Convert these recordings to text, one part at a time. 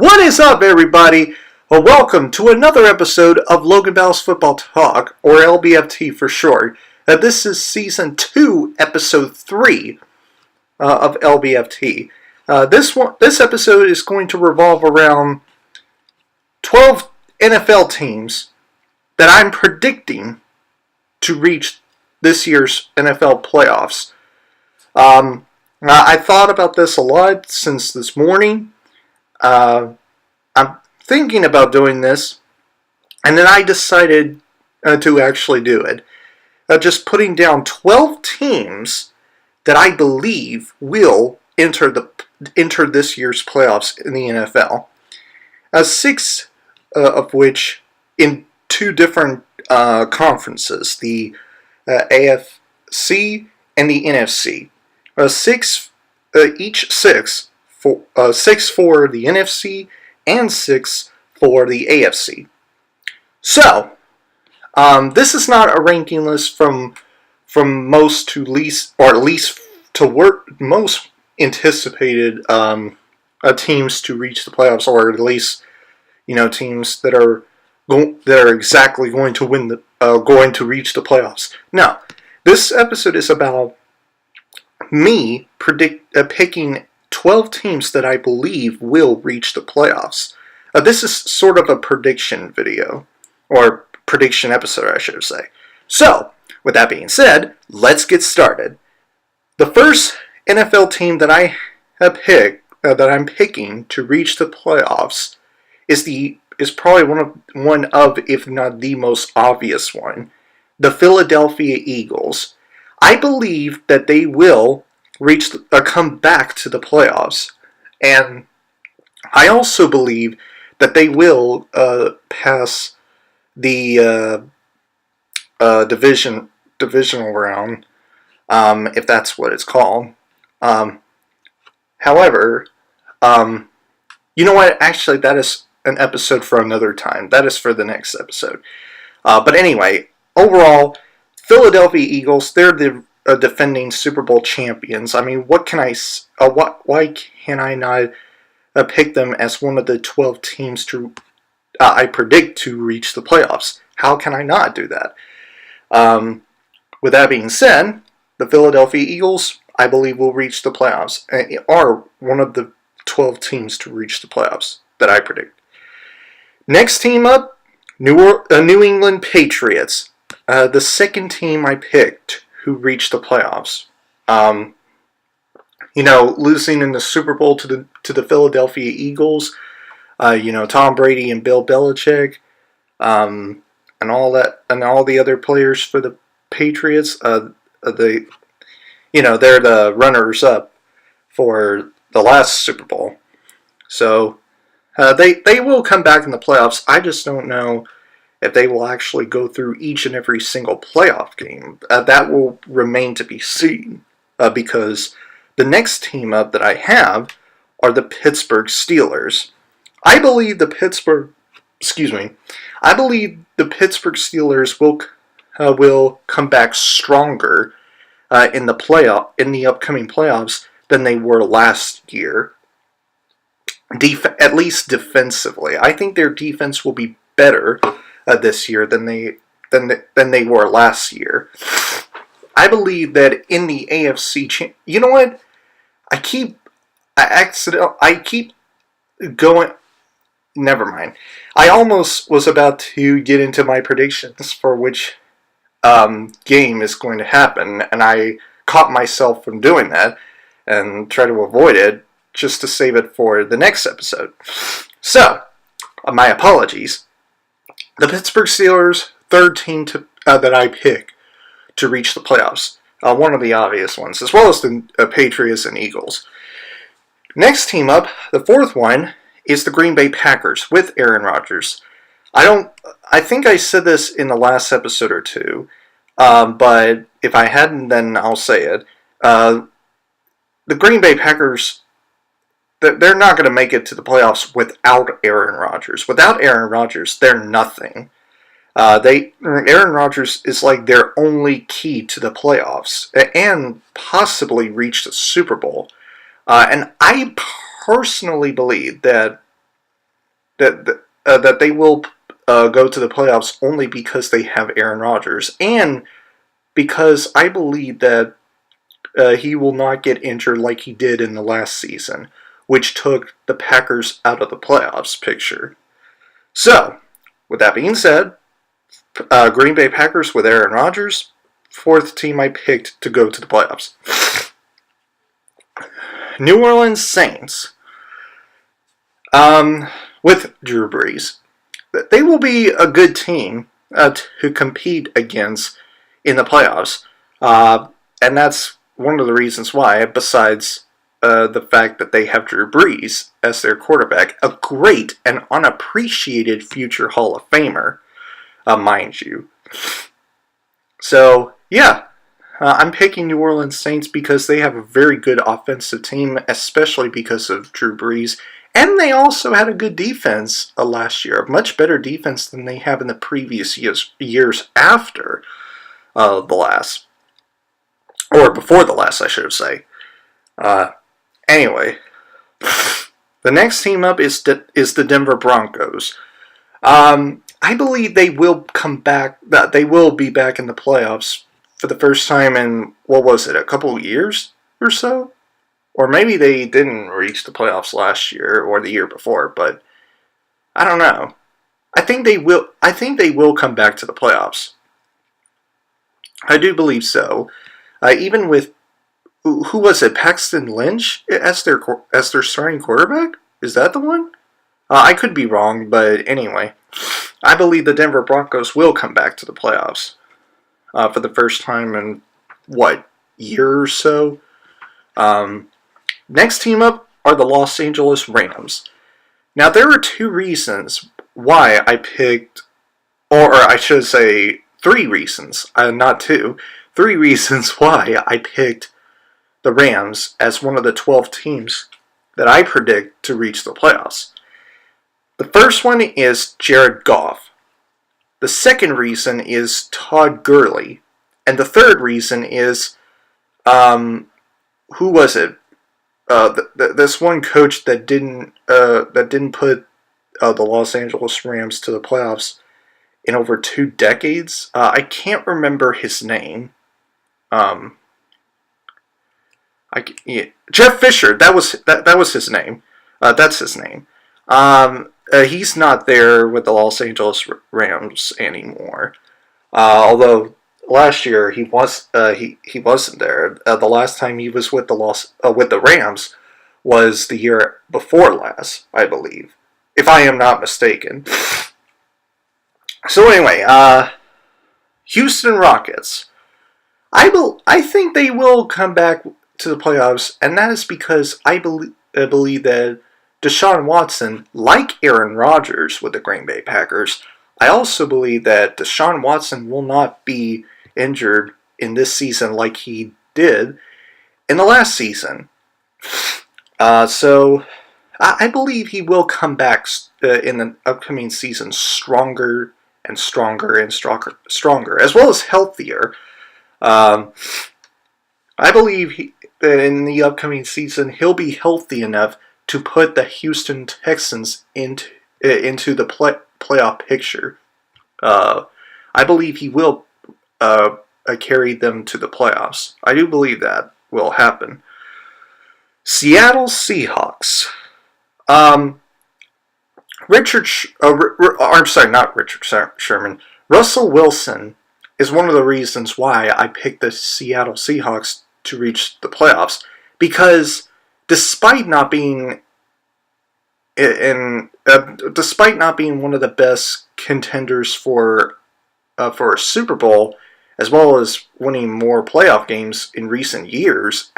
What is up, everybody? Well, welcome to another episode of Logan Battles Football Talk, or LBFT for short. This is Season 2, Episode 3 of LBFT. This episode is going to revolve around 12 NFL teams that I'm predicting to reach this year's NFL playoffs. I thought about this a lot since this morning. I'm thinking about doing this, and then I decided to actually do it. Just putting down 12 teams that I believe will enter this year's playoffs in the NFL. 6 of which in 2 different conferences, the AFC and the NFC. 6 for the NFC and 6 for the AFC. So, this is not a ranking list from most to least, or at least to most anticipated teams to reach the playoffs, or at least teams that are exactly going to going to reach the playoffs. No, this episode is about me picking 12 teams that I believe will reach the playoffs. This is sort of a prediction video, or prediction episode, I should say. So, with that being said, let's get started. The first NFL team that I have that I'm picking to reach the playoffs is probably one of, if not the most obvious one, the Philadelphia Eagles. I believe that they will come back to the playoffs, and I also believe that they will pass the divisional round, if that's what it's called. However, you know what? Actually, that is an episode for another time. That is for the next episode. But anyway, overall, Philadelphia Eagles, they're the defending Super Bowl champions. I mean, why can I not pick them as one of the 12 teams I predict to reach the playoffs? How can I not do that? With that being said, the Philadelphia Eagles, I believe, will reach the playoffs, and are one of the 12 teams to reach the playoffs that I predict. Next team up, New England Patriots, the second team I picked who reached the playoffs. Losing in the Super Bowl to the Philadelphia Eagles, Tom Brady and Bill Belichick, and all that, and all the other players for the Patriots, they're the runners up for the last Super Bowl. So they will come back in the playoffs. I just don't know if they will actually go through each and every single playoff game. That will remain to be seen, because the next team up that I have are the Pittsburgh Steelers. I believe the Pittsburgh Steelers will come back stronger in the upcoming playoffs than they were last year. At least defensively, I think their defense will be better this year than they were last year. I believe that in the AFC, you know what? I keep going. Never mind. I almost was about to get into my predictions for which game is going to happen, and I caught myself from doing that and try to avoid it just to save it for the next episode. So, my apologies. The Pittsburgh Steelers, third team that I pick to reach the playoffs. One of the obvious ones, as well as the Patriots and Eagles. Next team up, the fourth one, is the Green Bay Packers with Aaron Rodgers. I think I said this in the last episode or two, but if I hadn't, then I'll say it. The Green Bay Packers, they're not going to make it to the playoffs without Aaron Rodgers. Without Aaron Rodgers, they're nothing. Aaron Rodgers is like their only key to the playoffs and possibly reach the Super Bowl. And I personally believe that that they will go to the playoffs only because they have Aaron Rodgers, and because I believe that he will not get injured like he did in the last season, which took the Packers out of the playoffs picture. So, with that being said, Green Bay Packers with Aaron Rodgers, fourth team I picked to go to the playoffs. New Orleans Saints, with Drew Brees. They will be a good team to compete against in the playoffs. And that's one of the reasons why, besides the fact that they have Drew Brees as their quarterback, a great and unappreciated future Hall of Famer, mind you. So, yeah, I'm picking New Orleans Saints because they have a very good offensive team, especially because of Drew Brees. And they also had a good defense last year, a much better defense than they have in the previous years after the last. Or before the last, I should say. Anyway, the next team up is the Denver Broncos. I believe they will come back. That they will be back in the playoffs for the first time in, what was it, a couple of years or so? Or maybe they didn't reach the playoffs last year or the year before, but I don't know. I think they will. I think they will come back to the playoffs. I do believe so. Even with, who was it, Paxton Lynch as their starting quarterback? Is that the one? I could be wrong, but anyway, I believe the Denver Broncos will come back to the playoffs for the first time in, what, year or so? Next team up are the Los Angeles Rams. Now, there are two reasons why I picked, or I should say 3 reasons, not 2. 3 reasons why I picked the Rams as one of the 12 teams that I predict to reach the playoffs. The first one is Jared Goff. The second reason is Todd Gurley. And the third reason is, who was it? This one coach that didn't put the Los Angeles Rams to the playoffs in over 2 decades. I can't remember his name. Jeff Fisher. That was his name. That's his name. He's not there with the Los Angeles Rams anymore. Although last year he wasn't there. The last time he was with the Rams was the year before last, I believe, if I am not mistaken. So anyway, Houston Rockets. I think they will come back to the playoffs, and that is because I believe that Deshaun Watson, like Aaron Rodgers with the Green Bay Packers, I also believe that Deshaun Watson will not be injured in this season like he did in the last season. So I believe he will come back in the upcoming season stronger and stronger and stronger, as well as healthier. I believe in the upcoming season he'll be healthy enough to put the Houston Texans into the playoff picture. I believe he will carry them to the playoffs. I do believe that will happen. Seattle Seahawks. Sherman. Russell Wilson is one of the reasons why I picked the Seattle Seahawks to reach the playoffs, because despite not being one of the best contenders for a Super Bowl, as well as winning more playoff games in recent years,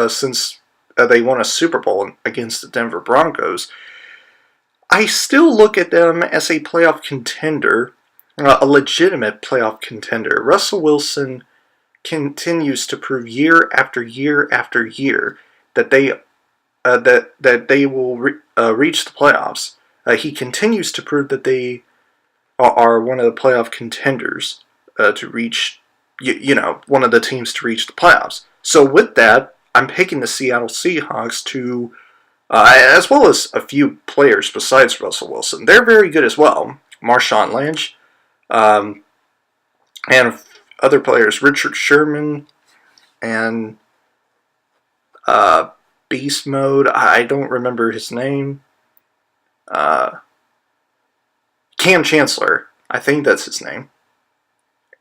since they won a Super Bowl against the Denver Broncos, I still look at them as a playoff contender, a legitimate playoff contender. Russell Wilson continues to prove year after year after year that they will reach the playoffs. He continues to prove that they are one of the playoff contenders to reach, one of the teams to reach the playoffs. So with that, I'm picking the Seattle Seahawks to as well as a few players besides Russell Wilson. They're very good as well. Marshawn Lynch, and other players, Richard Sherman, and Beast Mode. I don't remember his name. Cam Chancellor, I think that's his name.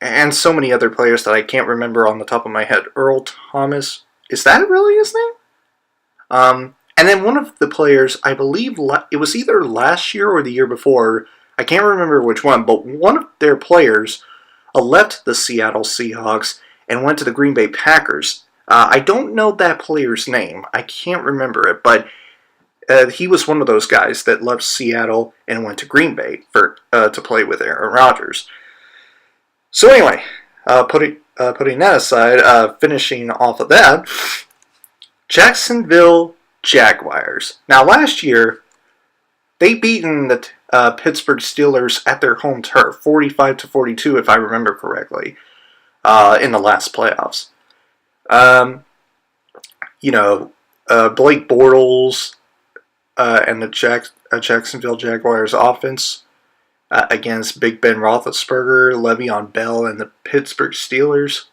And so many other players that I can't remember on the top of my head. Earl Thomas, is that really his name? And then one of the players, I believe it was either last year or the year before, I can't remember which one, but one of their players left the Seattle Seahawks and went to the Green Bay Packers. I don't know that player's name. I can't remember it, but he was one of those guys that left Seattle and went to Green Bay to play with Aaron Rodgers. So anyway, putting that aside, finishing off of that, Jacksonville Jaguars. Now last year, they beaten the Pittsburgh Steelers at their home turf, 45-42, if I remember correctly, in the last playoffs. Blake Bortles and the Jacksonville Jaguars offense against Big Ben Roethlisberger, Le'Veon Bell, and the Pittsburgh Steelers.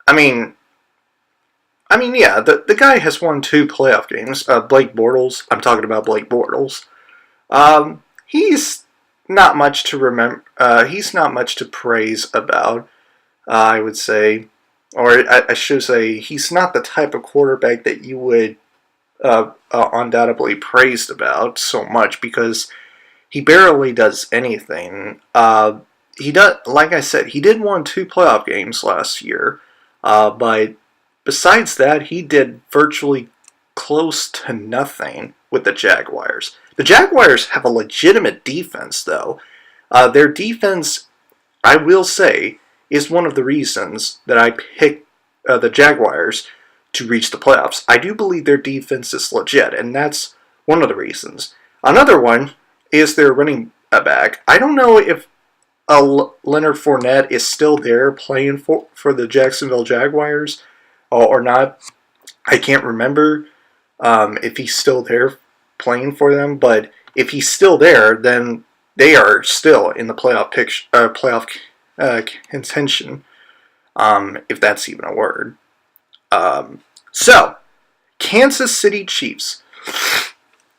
I mean, yeah, the guy has won 2 playoff games. Blake Bortles, I'm talking about Blake Bortles. He's not much to remember. He's not much to praise about, I would say. Or I should say, he's not the type of quarterback that you would undoubtedly praised about so much, because he barely does anything. He does, like I said, he did win 2 playoff games last year, but besides that, he did virtually close to nothing with the Jaguars. The Jaguars have a legitimate defense, though. Their defense, I will say, is one of the reasons that I picked the Jaguars to reach the playoffs. I do believe their defense is legit, and that's one of the reasons. Another one is their running back. I don't know if Leonard Fournette is still there playing for the Jacksonville Jaguars or not. I can't remember if he's still there playing for them, but if he's still there, then they are still in the playoff contention, if that's even a word. So, Kansas City Chiefs.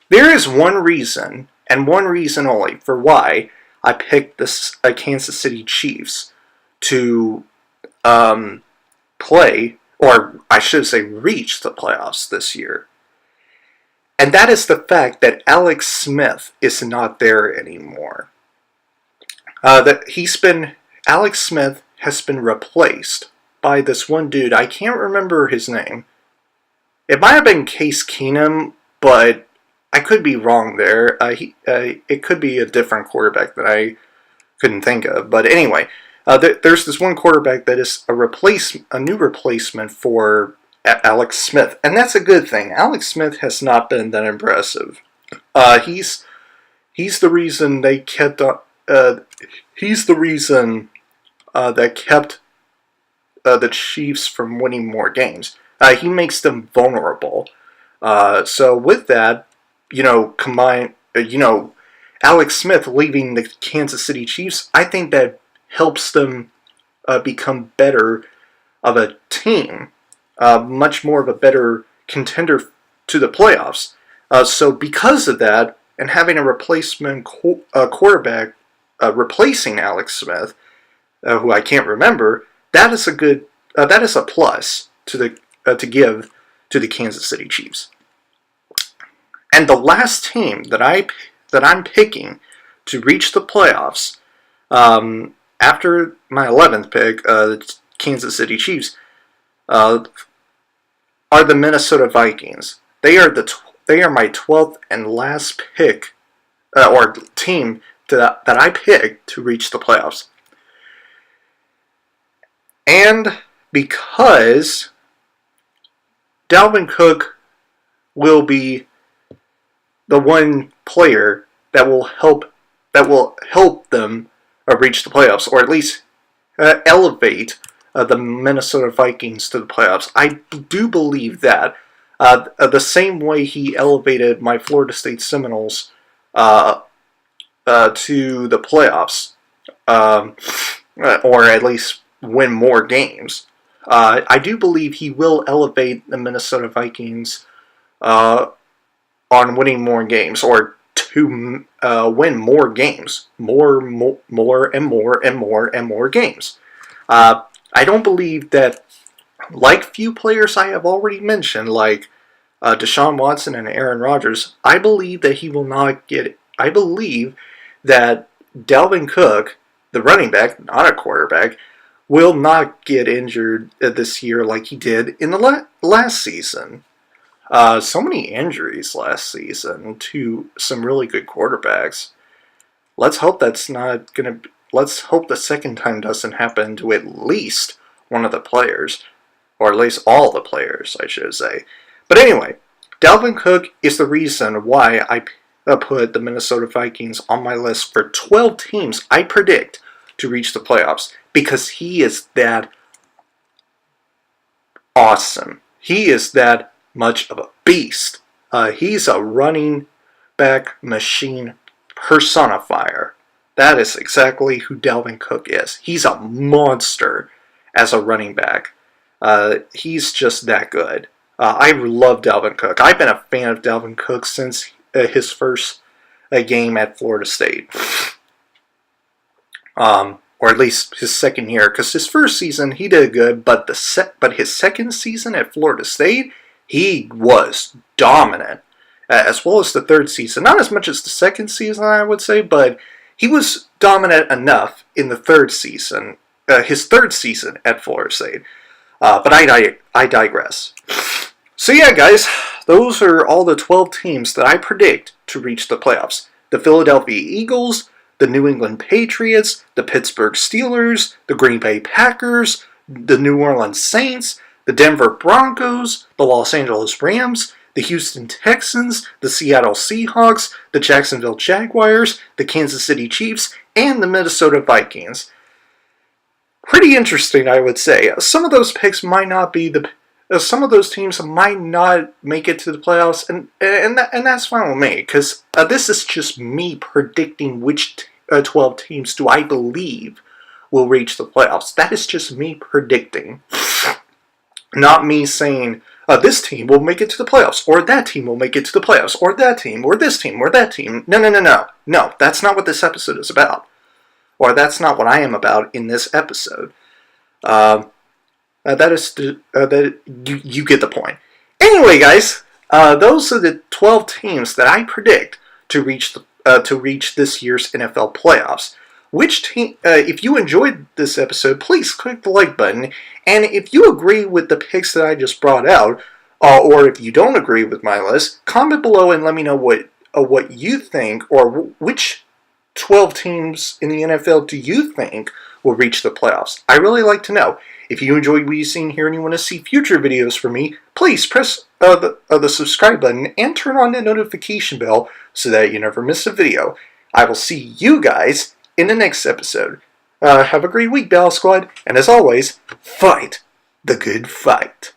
There is one reason, and one reason only, for why I picked this Kansas City Chiefs to play, or I should say reach the playoffs this year. And that is the fact that Alex Smith is not there anymore. Alex Smith has been replaced by this one dude. I can't remember his name. It might have been Case Keenum, but I could be wrong there. It could be a different quarterback that I couldn't think of. But anyway, there's this one quarterback that is a new replacement for Alex Smith, and that's a good thing. Alex Smith has not been that impressive. He's the reason they kept. He's the reason that kept the Chiefs from winning more games. He makes them vulnerable. So with that, combine, Alex Smith leaving the Kansas City Chiefs, I think that helps them become better of a team, much more of a better contender to the playoffs. So because of that, and having a replacement quarterback replacing Alex Smith, who I can't remember, that is a plus to give to the Kansas City Chiefs. And the last team that I'm picking to reach the playoffs, after my 11th pick, the Kansas City Chiefs, are the Minnesota Vikings. They are my 12th and last pick, or team that I picked to reach the playoffs. And because Dalvin Cook will be the one player that will help them reach the playoffs, or at least elevate the Minnesota Vikings to the playoffs. I do believe that. The same way he elevated my Florida State Seminoles to the playoffs, or at least win more games. I do believe he will elevate the Minnesota Vikings on winning more games, or to win more games, more games. I don't believe that, like few players I have already mentioned, like Deshaun Watson and Aaron Rodgers, I believe that he will not get it. I believe that Dalvin Cook, the running back, not a quarterback, will not get injured this year like he did in the last season. So many injuries last season to some really good quarterbacks. Let's hope that's not gonna. Let's hope the second time doesn't happen to at least one of the players, or at least all the players, I should say. But anyway, Dalvin Cook is the reason why I put the Minnesota Vikings on my list for 12 teams I predict to reach the playoffs, because he is that awesome. He is that much of a beast. He's a running back machine personifier. That is exactly who Dalvin Cook is. He's a monster as a running back. He's just that good. I love Dalvin Cook. I've been a fan of Dalvin Cook since his first game at Florida State. Or at least his second year, because his first season he did good, but his second season at Florida State, he was dominant, as well as the third season. Not as much as the second season, I would say, but he was dominant enough in the third season, his third season at Florida State. But I digress. So yeah, guys, those are all the 12 teams that I predict to reach the playoffs. The Philadelphia Eagles, the New England Patriots, the Pittsburgh Steelers, the Green Bay Packers, the New Orleans Saints, the Denver Broncos, the Los Angeles Rams, the Houston Texans, the Seattle Seahawks, the Jacksonville Jaguars, the Kansas City Chiefs, and the Minnesota Vikings. Pretty interesting, I would say. Some of those picks might not be some of those teams might not make it to the playoffs, and that's fine with me, because this is just me predicting which 12 teams do I believe will reach the playoffs. That is just me predicting. Not me saying, this team will make it to the playoffs, or that team will make it to the playoffs, or that team, or this team, or that team. No. No, that's not what this episode is about. Or that's not what I am about in this episode. You get the point. Anyway, guys, those are the 12 teams that I predict to reach this year's NFL playoffs. Which team? If you enjoyed this episode, please click the like button. And if you agree with the picks that I just brought out, or if you don't agree with my list, comment below and let me know what you think, or which 12 teams in the NFL do you think will reach the playoffs. I really like to know. If you enjoyed what you've seen here and you want to see future videos from me, please press the subscribe button and turn on the notification bell so that you never miss a video. I will see you guys in the next episode. Have a great week, Battle Squad, and as always, fight the good fight.